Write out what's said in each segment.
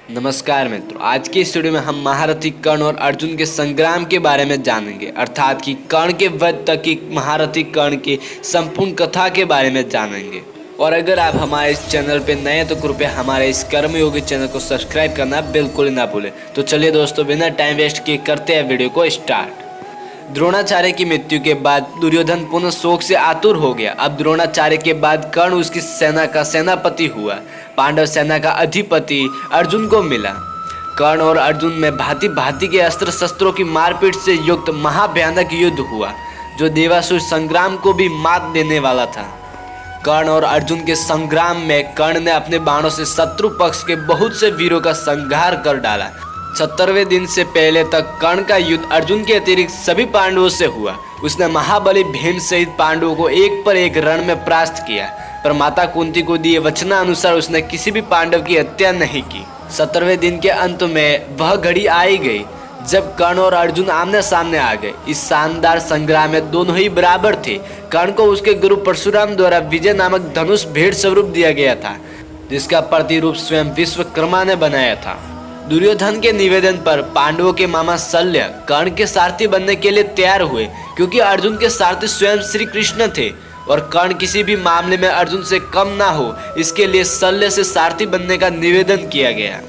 नमस्कार मित्रों, आज के इस वीडियो में हम महारथी कर्ण और अर्जुन के संग्राम के बारे में जानेंगे, अर्थात कि कर्ण के वध तक की महारथी कर्ण की संपूर्ण कथा के बारे में जानेंगे। और अगर आप हमारे इस चैनल पे नए हैं तो कृपया हमारे इस कर्मयोगी चैनल को सब्सक्राइब करना बिल्कुल ना भूलें। तो चलिए दोस्तों, बिना टाइम वेस्ट किए करते हैं वीडियो को स्टार्ट। द्रोणाचार्य की मृत्यु के बाद दुर्योधन पुनः शोक से आतुर हो गया। अब द्रोणाचार्य के बाद कर्ण उसकी सेना का सेनापति हुआ। पांडव सेना का अधिपति अर्जुन को मिला। कर्ण और अर्जुन में भांति भांति के अस्त्र शस्त्रों की मारपीट से युक्त महाभयानक युद्ध हुआ, जो देवासुर संग्राम को भी मात देने वाला था। कर्ण और अर्जुन के संग्राम में कर्ण ने अपने बाणों से शत्रु पक्ष के बहुत से वीरों का संहार कर डाला। 70वें दिन से पहले तक कर्ण का युद्ध अर्जुन के अतिरिक्त सभी पांडवों से हुआ। उसने महाबली भीम सहित पांडवों को एक पर एक रण में परास्त किया, पर माता कुंती को दिए वचनानुसार उसने किसी भी पांडव की हत्या नहीं की। 70वें दिन के अंत में वह घड़ी आई गई जब कर्ण और अर्जुन आमने सामने आ गए। इस शानदार संग्राम में दोनों ही बराबर थे। कर्ण को उसके गुरु परशुराम द्वारा विजय नामक धनुष भेंट स्वरूप दिया गया था, जिसका प्रतिरूप स्वयं विश्वकर्मा ने बनाया था। दुर्योधन के निवेदन पर पांडवों के मामा शल्य कर्ण के सारथी बनने के लिए तैयार हुए, क्योंकि अर्जुन के सारथी स्वयं श्री कृष्ण थे और कर्ण किसी भी मामले में अर्जुन से कम ना हो, इसके लिए शल्य से सारथी बनने का निवेदन किया गया।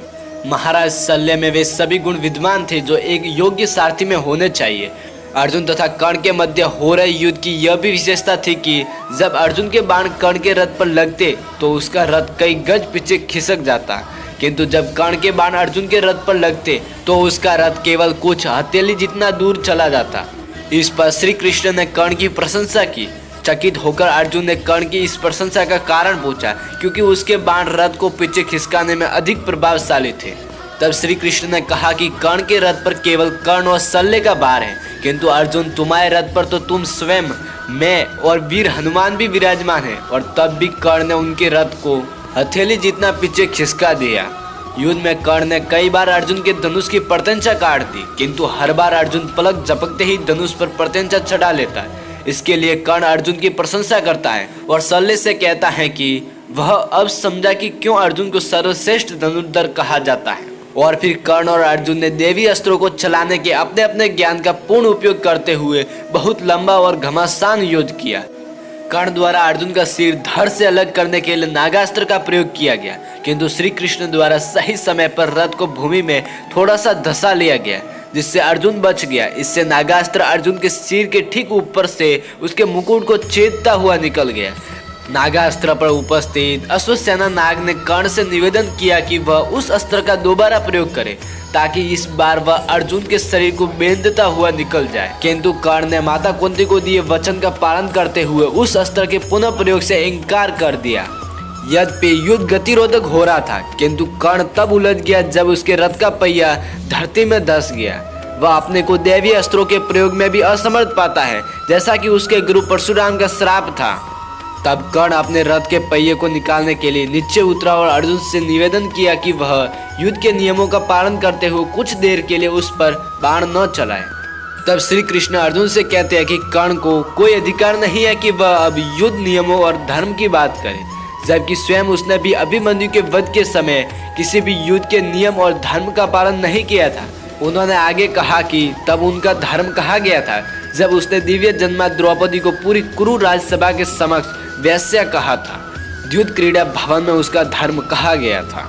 महाराज शल्य में वे सभी गुण विद्यमान थे जो एक योग्य सारथी में होने चाहिए। अर्जुन तथा कर्ण के मध्य हो रहे युद्ध की यह भी विशेषता थी कि जब अर्जुन के बाण कर्ण के रथ पर लगते तो उसका रथ कई गज पीछे खिसक जाता, किंतु जब कर्ण के बाण अर्जुन के रथ पर लगते तो उसका रथ केवल कुछ हथेली जितना दूर चला जाता। इस पर श्री कृष्ण ने कर्ण की प्रशंसा की। चकित होकर अर्जुन ने कर्ण की इस प्रशंसा का कारण पूछा, क्योंकि उसके बाण रथ को पीछे खिसकाने में अधिक प्रभावशाली थे। तब श्री कृष्ण ने कहा कि कर्ण के रथ पर केवल कर्ण और शल्य का भार है, किंतु अर्जुन तुम्हारे रथ पर तो तुम स्वयं, मैं और वीर हनुमान भी विराजमान है। और तब भी कर्ण ने उनके रथ को हथेली जितना पीछे खिसका दिया। युद्ध में कर्ण ने कई बार अर्जुन के धनुष की प्रत्यंचा काट दी, किंतु हर बार अर्जुन पलक झपकते ही धनुष पर प्रत्यंचा चढ़ा लेता है। इसके लिए कर्ण अर्जुन की प्रशंसा करता है और शल्य से कहता है कि वह अब समझा कि क्यों अर्जुन को सर्वश्रेष्ठ धनुर्धर कहा जाता है। और फिर कर्ण और अर्जुन ने देवी अस्त्रों को चलाने के अपने अपने ज्ञान का पूर्ण उपयोग करते हुए बहुत लंबा और घमासान युद्ध किया। कर्ण द्वारा अर्जुन का सिर धड़ से अलग करने के लिए नागास्त्र का प्रयोग किया गया, किंतु श्री कृष्ण द्वारा सही समय पर रथ को भूमि में थोड़ा सा धसा लिया गया, जिससे अर्जुन बच गया। इससे नागास्त्र अर्जुन के सिर के ठीक ऊपर से उसके मुकुट को छेदता हुआ निकल गया। नागास्त्र पर उपस्थित अश्वसेना नाग ने कर्ण से निवेदन किया कि वह उस अस्त्र का दोबारा प्रयोग करे, ताकि इस बार वह अर्जुन के शरीर को बेंधता हुआ निकल जाए। किंतु कर्ण ने माता कुंती को दिए वचन का पालन करते हुए उस अस्त्र के पुनः प्रयोग से इनकार कर दिया। यद्यपि युद्ध गतिरोधक हो रहा था, किंतु कर्ण तब उलझ गया जब उसके रथ का पहिया धरती में धंस गया। वह अपने को दैवीय अस्त्रों के प्रयोग में भी असमर्थ पाता है, जैसा कि उसके गुरु परशुराम का श्राप था। तब कर्ण अपने रथ के पहिए को निकालने के लिए नीचे उतरा और अर्जुन से निवेदन किया कि वह युद्ध के नियमों का पालन करते हुए कुछ देर के लिए उस पर बाण न चलाए। तब श्री कृष्ण अर्जुन से कहते हैं कि कर्ण को कोई अधिकार नहीं है कि वह अब युद्ध नियमों और धर्म की बात करे, जबकि स्वयं उसने भी अभिमन्यु के वध के समय किसी भी युद्ध के नियम और धर्म का पालन नहीं किया था। उन्होंने आगे कहा कि तब उनका धर्म कहा गया था जब उसने दिव्य जन्मा द्रौपदी को पूरी कुरु राजसभा के समक्ष वैश्या कहा था। युद्ध क्रीड़ा भवन में उसका धर्म कहा गया था,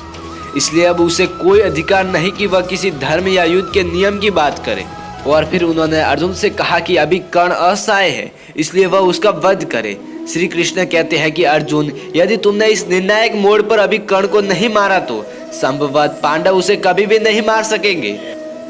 इसलिए अब उसे कोई अधिकार नहीं कि वह किसी धर्म या युद्ध के नियम की बात करे। और फिर उन्होंने अर्जुन से कहा कि अभी कर्ण असहाय है, इसलिए वह उसका वध करे। श्री कृष्ण कहते हैं कि अर्जुन, यदि तुमने इस निर्णायक मोड़ पर अभी कर्ण को नहीं मारा तो संभवतः पांडव उसे कभी भी नहीं मार सकेंगे।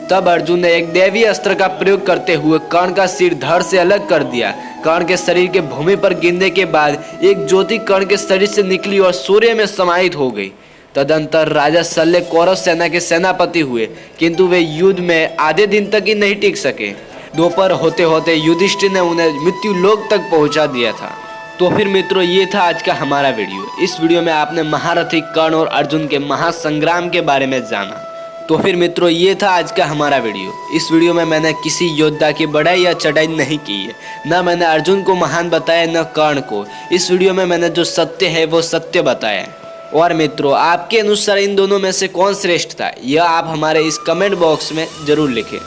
तब अर्जुन ने एक दैवीय अस्त्र का प्रयोग करते हुए कर्ण का सिर धड़ से अलग कर दिया। कर्ण के शरीर के भूमि पर गिरने के बाद एक ज्योति कर्ण के शरीर से निकली और सूर्य में समाहित हो गई। तदंतर राजा शल्य कौरव सेना के सेनापति हुए, किंतु वे युद्ध में आधे दिन तक ही नहीं टिक सके। दोपहर होते होते युधिष्ठिर ने उन्हें मृत्यु लोक तक पहुंचा दिया था। तो फिर मित्रों, ये था आज का हमारा वीडियो। इस वीडियो में आपने महारथी कर्ण और अर्जुन के महासंग्राम के बारे में जाना। तो फिर मित्रों, ये था आज का हमारा वीडियो। इस वीडियो में मैंने किसी योद्धा की बढ़ाई या चढ़ाई नहीं की है, न मैंने अर्जुन को महान बताया न कर्ण को। इस वीडियो में मैंने जो सत्य है वो सत्य बताया है। और मित्रों, आपके अनुसार इन दोनों में से कौन श्रेष्ठ था, यह आप हमारे इस कमेंट बॉक्स में ज़रूर लिखें।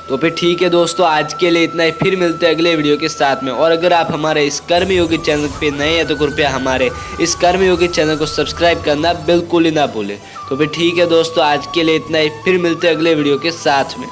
तो फिर ठीक है दोस्तों, आज के लिए इतना ही। फिर मिलते हैं अगले वीडियो के साथ में। और अगर आप हमारे इस कर्मयोगी चैनल पे नए हैं तो कृपया हमारे इस कर्मयोगी चैनल को सब्सक्राइब करना बिल्कुल ही ना भूलें। तो फिर ठीक है दोस्तों, आज के लिए इतना ही। फिर मिलते हैं अगले वीडियो के साथ में।